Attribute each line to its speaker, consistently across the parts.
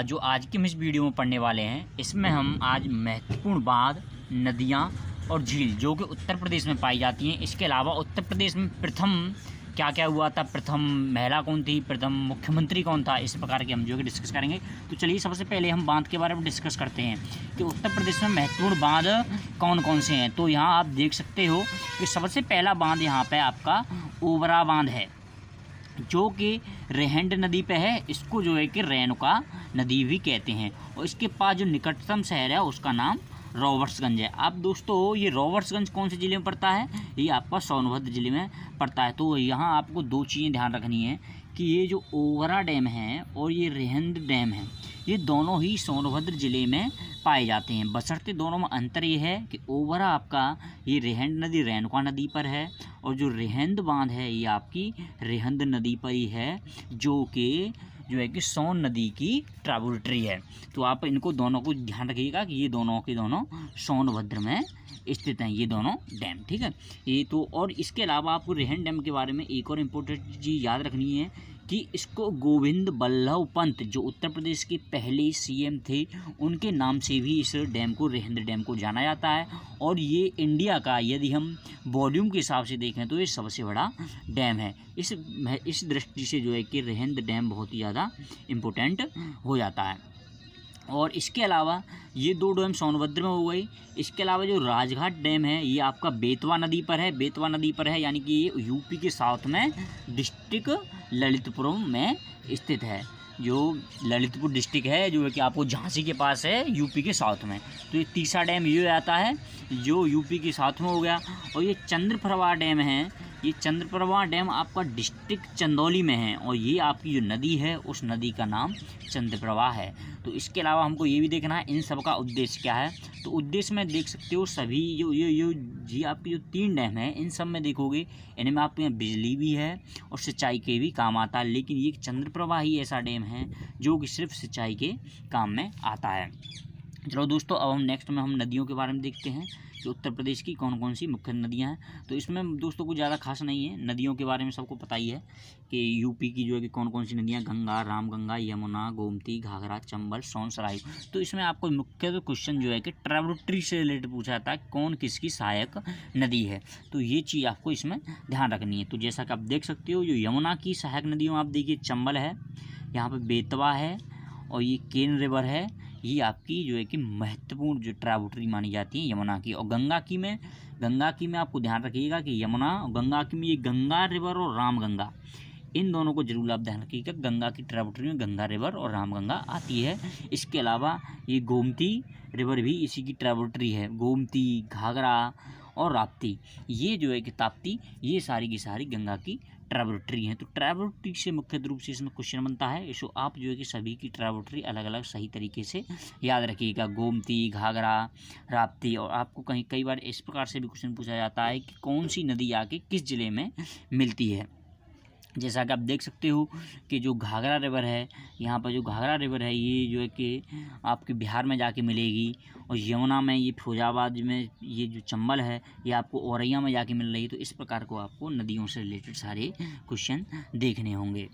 Speaker 1: जो आज की हम इस वीडियो में पढ़ने वाले हैं, इसमें हम आज महत्वपूर्ण बांध, नदियाँ और झील जो कि उत्तर प्रदेश में पाई जाती हैं। इसके अलावा उत्तर प्रदेश में प्रथम क्या क्या हुआ था, प्रथम महिला कौन थी, प्रथम मुख्यमंत्री कौन था, इस प्रकार के हम जो कि डिस्कस करेंगे। तो चलिए सबसे पहले हम बांध के बारे में डिस्कस करते हैं कि उत्तर प्रदेश में महत्वपूर्ण बांध कौन कौन से हैं। तो यहाँ आप देख सकते हो कि सबसे पहला बांध यहाँ पे आपका ओबरा बांध है, जो कि रेहंड नदी पे है। इसको जो है कि रेणुका नदी भी कहते हैं। और इसके पास जो निकटतम शहर है उसका नाम रॉबर्ट्सगंज है। अब दोस्तों ये रॉबर्ट्सगंज कौन से ज़िले में पड़ता है? ये आपका सोनभद्र ज़िले में पड़ता है। तो यहाँ आपको दो चीज़ें ध्यान रखनी है कि ये जो ओबरा डैम है और ये रेहंड डैम है, ये दोनों ही सोनभद्र ज़िले में पाए जाते हैं। बशर्ते दोनों में अंतर ये है कि ओबरा आपका ये रेहंड नदी रेणुका नदी पर है और जो रेहंद बांध है ये आपकी रेहंद नदी पर ही है, जो है कि सोन नदी की ट्रिब्यूटरी है। तो आप इनको दोनों को ध्यान रखिएगा कि ये दोनों के दोनों सोनभद्र में स्थित हैं, ये दोनों डैम, ठीक है। ये तो और इसके अलावा आपको रेहंड डैम के बारे में एक और इम्पोर्टेंट चीज़ याद रखनी है कि इसको गोविंद बल्लभ पंत जो उत्तर प्रदेश के पहले सीएम थे उनके नाम से भी इस डैम को रेहंद डैम को जाना जाता है। और ये इंडिया का यदि हम वॉल्यूम के हिसाब से देखें तो ये सबसे बड़ा डैम है। इस दृष्टि से जो है कि रेहंद डैम बहुत ही ज़्यादा इम्पोर्टेंट हो जाता है। और इसके अलावा ये दो डैम सोनभद्र में हो गई। इसके अलावा जो राजघाट डैम है ये आपका बेतवा नदी पर है, बेतवा नदी पर है, यानी कि ये यूपी के साउथ में डिस्ट्रिक्ट ललितपुरम में स्थित है। जो ललितपुर डिस्ट्रिक्ट है जो है कि आपको झांसी के पास है यूपी के साउथ में। तो ये तीसरा डैम ये आता है जो यूपी के साउथ में हो गया। और ये चंद्रप्रभा डैम है, ये चंद्रप्रभा डैम आपका डिस्ट्रिक्ट चंदौली में है और ये आपकी जो नदी है उस नदी का नाम चंद्रप्रभा है। तो इसके अलावा हमको ये भी देखना है इन सब का उद्देश्य क्या है। तो उद्देश्य में देख सकते हो सभी ये आपकी जो तीन डैम है इन सब में देखोगे इनमें आपके यहाँ बिजली भी है और सिंचाई के भी काम आता है। लेकिन ये चंद्रप्रभा ही ऐसा डैम है जो कि सिर्फ सिंचाई के काम में आता है। चलो दोस्तों अब हम नेक्स्ट में हम नदियों के बारे में देखते हैं कि उत्तर प्रदेश की कौन कौन सी मुख्य नदियां हैं। तो इसमें दोस्तों कुछ ज़्यादा खास नहीं है, नदियों के बारे में सबको पता ही है कि यूपी की जो है कि कौन कौन सी नदियां, गंगा, रामगंगा, यमुना, गोमती, घाघरा, चंबल, सोन, सराय। तो इसमें आपको मुख्य क्वेश्चन जो है कि ट्रिब्यूटरी से रिलेटेड पूछा जाता है, कौन किसकी सहायक नदी है। तो ये चीज़ आपको इसमें ध्यान रखनी है। तो जैसा कि आप देख सकते हो जो यमुना की सहायक नदियों आप देखिए चंबल है, यहाँ पर बेतवा है और ये केन रिवर है। ये आपकी जो है कि महत्वपूर्ण जो ट्रिब्यूटरी मानी जाती है यमुना की। और गंगा की में आपको ध्यान रखिएगा कि यमुना और गंगा की में ये गंगा रिवर और रामगंगा, इन दोनों को जरूर आप ध्यान रखिएगा। गंगा की ट्रिब्यूटरी में गंगा रिवर और रामगंगा आती है। इसके अलावा ये गोमती रिवर भी इसी की ट्रिब्यूटरी है। गोमती, घाघरा और राप्ती, ये जो है कि ताप्ती, ये सारी की सारी गंगा की ट्रिब्यूटरी हैं। तो ट्रिब्यूटरी से मुख्य रूप से इसमें क्वेश्चन बनता है। इसको आप जो है कि सभी की ट्रिब्यूटरी अलग अलग सही तरीके से याद रखिएगा, गोमती, घाघरा, राप्ती। और आपको कई बार इस प्रकार से भी क्वेश्चन पूछा जाता है कि कौन सी नदी आके किस जिले में मिलती है। जैसा कि आप देख सकते हो कि जो घाघरा रिवर है, यहाँ पर जो घाघरा रिवर है ये जो है कि आपके बिहार में जाके मिलेगी। और यमुना में ये फिरोजाबाद में, ये जो चंबल है ये आपको औरैया में जाके मिल रही है। तो इस प्रकार को आपको नदियों से रिलेटेड सारे क्वेश्चन देखने होंगे।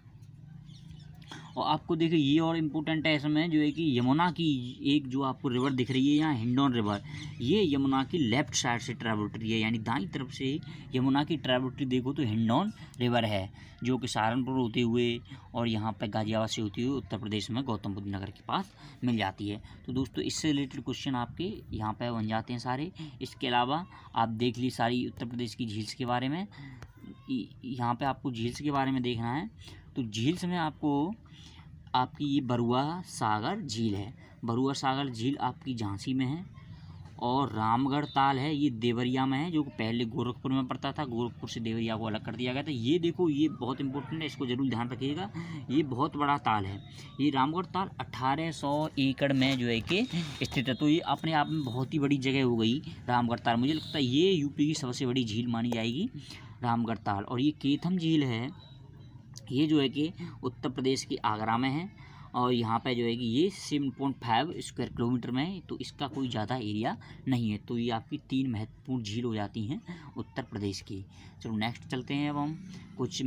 Speaker 1: और आपको देखिए ये और इम्पोर्टेंट है इसमें जो है कि यमुना की एक जो आपको रिवर दिख रही है यहाँ हिंडौन रिवर, ये यमुना की लेफ्ट साइड से ट्रिब्यूटरी है, यानी दाईं तरफ से यमुना की ट्रिब्यूटरी देखो तो हिंडौन रिवर है, जो कि सहारनपुर होते हुए और यहाँ पर गाजियाबाद से होती हुई उत्तर प्रदेश में गौतम बुद्ध नगर के पास मिल जाती है। तो दोस्तों इससे रिलेटेड क्वेश्चन आपके यहाँ पर बन जाते हैं सारे। इसके अलावा आप देख ली सारी उत्तर प्रदेश की झील्स के बारे में। यहाँ पे आपको झील्स के बारे में देखना है। तो झील्स में आपकी ये बरुआ सागर झील है। बरुआ सागर झील आपकी झांसी में है। और रामगढ़ ताल है, ये देवरिया में है, जो पहले गोरखपुर में पड़ता था। गोरखपुर से देवरिया को अलग कर दिया गया था। ये देखो ये बहुत इंपॉर्टेंट है, इसको जरूर ध्यान रखिएगा। ये बहुत बड़ा ताल है। ये रामगढ़ ताल 1800 एकड़ में जो है कि स्थित है। तो ये अपने आप में बहुत ही बड़ी जगह हो गई रामगढ़ ताल। मुझे लगता है ये यूपी की सबसे बड़ी झील मानी जाएगी रामगढ़ ताल। और ये केथम झील है, ये जो है कि उत्तर प्रदेश के आगरा में है। और यहाँ पे जो है कि ये 7.5 स्क्वायर किलोमीटर में है। तो इसका कोई ज़्यादा एरिया नहीं है। तो ये आपकी 3 महत्वपूर्ण झील हो जाती हैं उत्तर प्रदेश की। चलो नेक्स्ट चलते हैं। अब हम कुछ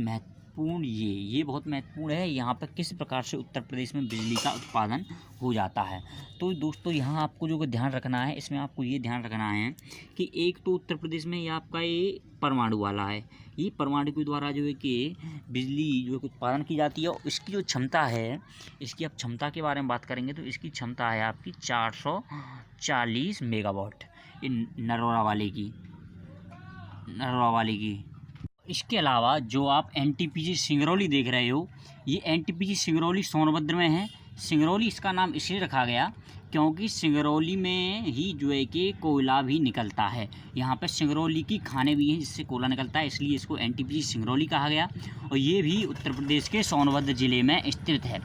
Speaker 1: महत्वपूर्ण ये बहुत महत्वपूर्ण है, यहाँ पर किस प्रकार से उत्तर प्रदेश में बिजली का उत्पादन हो जाता है। तो दोस्तों यहाँ आपको जो ध्यान रखना है, इसमें आपको ये ध्यान रखना है कि एक तो उत्तर प्रदेश में ये आपका ये परमाणु वाला है, ये परमाणु के द्वारा जो है कि बिजली जो है उत्पादन की जाती है। और इसकी जो क्षमता है, इसकी आप क्षमता के बारे में बात करेंगे तो इसकी क्षमता है आपकी 440 मेगावाट, ये नरोरा वाले की। इसके अलावा जो आप एनटीपीसी सिंगरौली देख रहे हो, ये एनटीपीसी सिंगरौली सोनभद्र में है। सिंगरौली इसका नाम इसलिए रखा गया क्योंकि सिंगरौली में ही जो है कि कोयला भी निकलता है। यहाँ पर सिंगरौली की खाने भी हैं जिससे कोयला निकलता है, इसलिए इसको एनटीपीसी सिंगरौली कहा गया। और ये भी उत्तर प्रदेश के सोनभद्र ज़िले में स्थित है।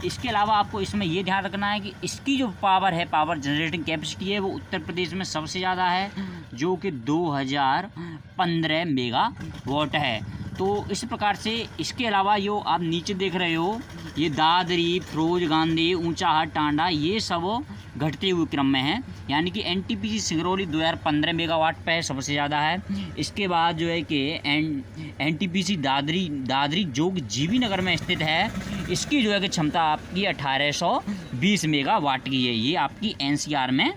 Speaker 1: इसके अलावा आपको इसमें ये ध्यान रखना है कि इसकी जो पावर है, पावर जनरेटिंग कैपेसिटी है, वो उत्तर प्रदेश में सबसे ज़्यादा है, जो कि 2015 मेगावाट है। तो इस प्रकार से इसके अलावा जो आप नीचे देख रहे हो, ये दादरी, फिरोज गांधी, ऊंचाहाट, टांडा, ये सब घटते हुए क्रम में है। यानी कि एनटीपीसी सिंगरौली 2015 मेगावाट पे सबसे ज़्यादा है। इसके बाद जो है कि एनटीपीसी दादरी जो कि जीवी नगर में स्थित है, इसकी जो है कि क्षमता आपकी 1820 मेगावाट की है। ये आपकी एनसीआर में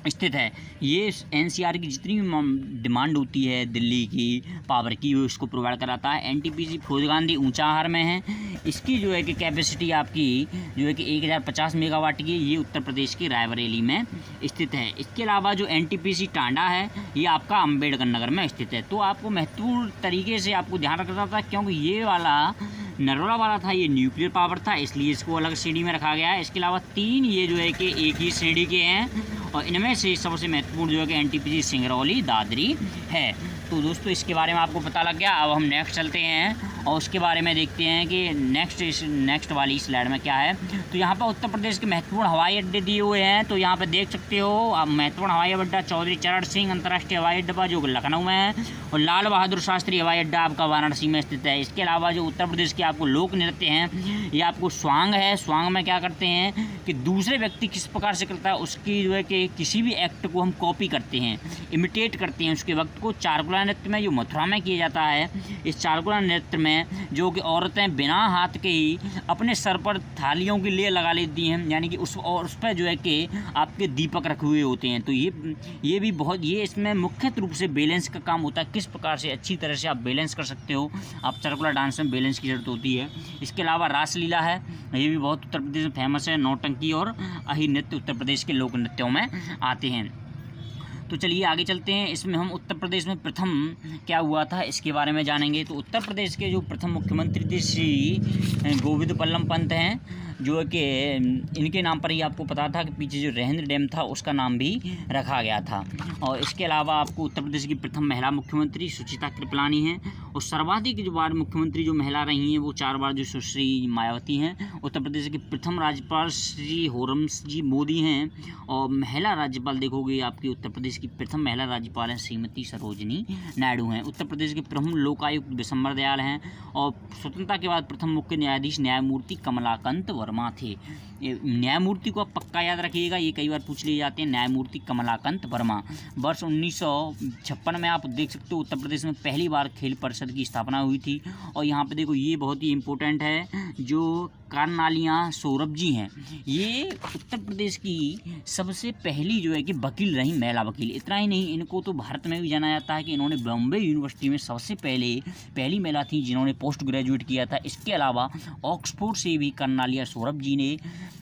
Speaker 1: स्थित है। ये एनसीआर की जितनी भी डिमांड होती है दिल्ली की पावर की, वो इसको प्रोवाइड कराता है। एनटीपीसी फिरोज गांधी ऊंचाहार में है, इसकी जो है कि कैपेसिटी आपकी जो है कि 1050 मेगावाट की, ये उत्तर प्रदेश की रायबरेली में स्थित है। इसके अलावा जो एनटीपीसी टांडा है, ये आपका अम्बेडकर नगर में स्थित है। तो आपको महत्वपूर्ण तरीके से आपको ध्यान रखना था, क्योंकि ये वाला नरोरा वाला था, ये न्यूक्लियर पावर था, इसलिए इसको अलग श्रेणी में रखा गया है। इसके अलावा 3 ये जो है कि एक ही श्रेणी के हैं, और इनमें से सबसे महत्वपूर्ण जो है कि एनटीपीसी सिंगरौली दादरी है। तो दोस्तों इसके बारे में आपको पता लग गया। अब हम नेक्स्ट चलते हैं और उसके बारे में देखते हैं कि नेक्स्ट वाली स्लाइड में क्या है। तो यहाँ पर उत्तर प्रदेश के महत्वपूर्ण हवाई अड्डे दिए हुए हैं। तो यहाँ पर देख सकते हो आप, महत्वपूर्ण हवाई अड्डा चौधरी चरण सिंह अंतर्राष्ट्रीय हवाई अड्डा जो लखनऊ में है, और लाल बहादुर शास्त्री हवाई अड्डा आपका वाराणसी में स्थित है। इसके अलावा जो उत्तर प्रदेश के आपको लोक नृत्य हैं, ये आपको स्वांग है। स्वांग में क्या करते हैं कि दूसरे व्यक्ति किस प्रकार से करता है, उसकी जो है कि किसी भी एक्ट को हम कॉपी करते हैं, इमिटेट करते हैं उसके वक्त को। चारकुला नृत्य में जो मथुरा में किया जाता है, इस चारकुला नृत्य में जो कि औरतें बिना हाथ के ही अपने सर पर थालियों की लेयर लगा लेती हैं, यानी कि उस पर जो है कि आपके दीपक रखे हुए होते हैं। तो ये भी बहुत, ये इसमें मुख्य रूप से बैलेंस का काम होता है, किस प्रकार से अच्छी तरह से आप बैलेंस कर सकते हो। आप चारकुला डांस में बैलेंस की जरूरत होती है। इसके अलावा रासलीला है, ये भी बहुत उत्तर प्रदेश में फेमस है। नौटंकी और अहि नृत्य उत्तर प्रदेश के लोक नृत्यों में आते हैं। तो चलिए आगे चलते हैं। इसमें हम उत्तर प्रदेश में प्रथम क्या हुआ था इसके बारे में जानेंगे। तो उत्तर प्रदेश के जो प्रथम मुख्यमंत्री थे श्री गोविंद बल्लभ पंत हैं, जो है कि इनके नाम पर ही आपको पता था कि पीछे जो रहेंद्र डैम था उसका नाम भी रखा गया था। और इसके अलावा आपको उत्तर प्रदेश की प्रथम महिला मुख्यमंत्री सुचिता कृपलानी हैं, और सर्वाधिक जो बार मुख्यमंत्री जो महिला रही हैं वो 4 बार जो सुश्री मायावती हैं। उत्तर प्रदेश के प्रथम राज्यपाल श्री होरमजी मोदी हैं, और महिला राज्यपाल देखोगे आपकी उत्तर प्रदेश की प्रथम महिला राज्यपाल हैं श्रीमती सरोजनी नायडू हैं। उत्तर प्रदेश के प्रथम लोकायुक्त बिशंबर दयाल हैं, और स्वतंत्रता के बाद प्रथम मुख्य न्यायाधीश न्यायमूर्ति कमलाकांत वर्मा थे। न्यायमूर्ति को आप पक्का याद रखिएगा, ये कई बार पूछ लिए जाते हैं। न्यायमूर्ति कमलाकांत वर्मा। वर्ष 1956 में आप देख सकते हो उत्तर प्रदेश में पहली बार खेल परिषद की स्थापना हुई थी। और यहाँ पे देखो ये बहुत ही इम्पोर्टेंट है, जो कर्नालिया सौरभ जी हैं, ये उत्तर प्रदेश की सबसे पहली जो है कि वकील रही, महिला वकील। इतना ही नहीं, इनको तो भारत में भी जाना जाता है कि इन्होंने बॉम्बे यूनिवर्सिटी में सबसे पहली महिला थी जिन्होंने पोस्ट ग्रेजुएट किया था। इसके अलावा ऑक्सफोर्ड से भी कर्नालिया सौरभ जी ने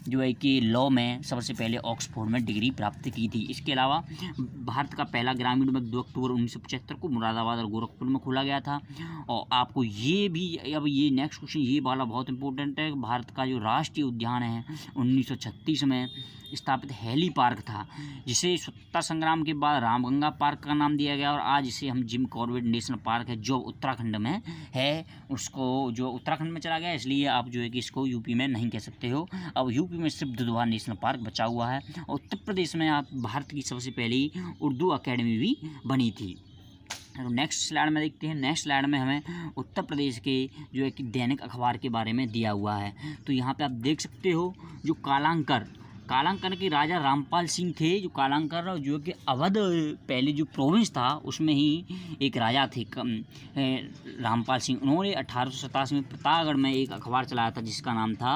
Speaker 1: जो है कि लॉ में सबसे पहले ऑक्सफोर्ड में डिग्री प्राप्त की थी। इसके अलावा भारत का पहला ग्रामीण बैंक 2 अक्टूबर 1975 को मुरादाबाद और गोरखपुर में खोला गया था। और आपको ये भी, अब ये नेक्स्ट क्वेश्चन ये वाला बहुत इंपॉर्टेंट है। भारत का जो राष्ट्रीय उद्यान है 1936 में स्थापित हैली पार्क था, जिसे स्वतंत्रता संग्राम के बाद रामगंगा पार्क का नाम दिया गया, और आज इसे हम जिम कॉर्बेट नेशनल पार्क है जो उत्तराखंड में है, उसको जो उत्तराखंड में चला गया, इसलिए आप जो है कि इसको यूपी में नहीं कह सकते हो। अब यूपी में सिर्फ दुधवा नेशनल पार्क बचा हुआ है। और उत्तर प्रदेश में आप भारत की सबसे पहली उर्दू अकेडमी भी बनी थी। नेक्स्ट स्लाइड में देखते हैं। नेक्स्ट स्लाइड में हमें उत्तर प्रदेश के जो है कि दैनिक अखबार के बारे में दिया हुआ है। तो यहाँ पे आप देख सकते हो जो कालांकर के राजा रामपाल सिंह थे, जो कालांकर जो कि अवध पहले जो प्रोविंस था उसमें ही एक राजा थे रामपाल सिंह। उन्होंने 1887 में प्रतापगढ़ में एक अखबार चलाया था जिसका नाम था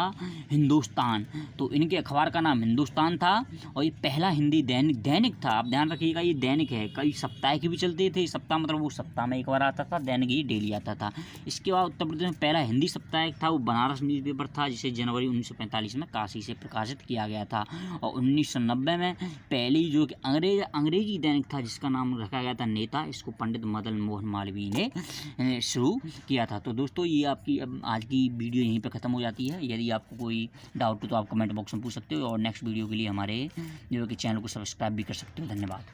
Speaker 1: हिंदुस्तान। तो इनके अखबार का नाम हिंदुस्तान था और ये पहला हिंदी दैनिक था। आप ध्यान रखिएगा, ये दैनिक है। कई सप्ताह के भी चलते थे। सप्ताह मतलब वो सप्ताह में एक बार आता था, दैनिक ही डेली आता था। इसके बाद उत्तर प्रदेश में पहला हिंदी साप्ताहिक था वो बनारस न्यूज़पेपर था, जिसे जनवरी 1945 में काशी से प्रकाशित किया गया था। और 1990 में पहली जो कि अंग्रेजी दैनिक था जिसका नाम रखा गया था नेता, इसको पंडित मदन मोहन मालवीय ने शुरू किया था। तो दोस्तों ये आपकी अब आज की वीडियो यहीं पर ख़त्म हो जाती है। यदि आपको कोई डाउट हो तो आप कमेंट बॉक्स में पूछ सकते हो और नेक्स्ट वीडियो के लिए हमारे जो कि चैनल को सब्सक्राइब भी कर सकते हो। धन्यवाद।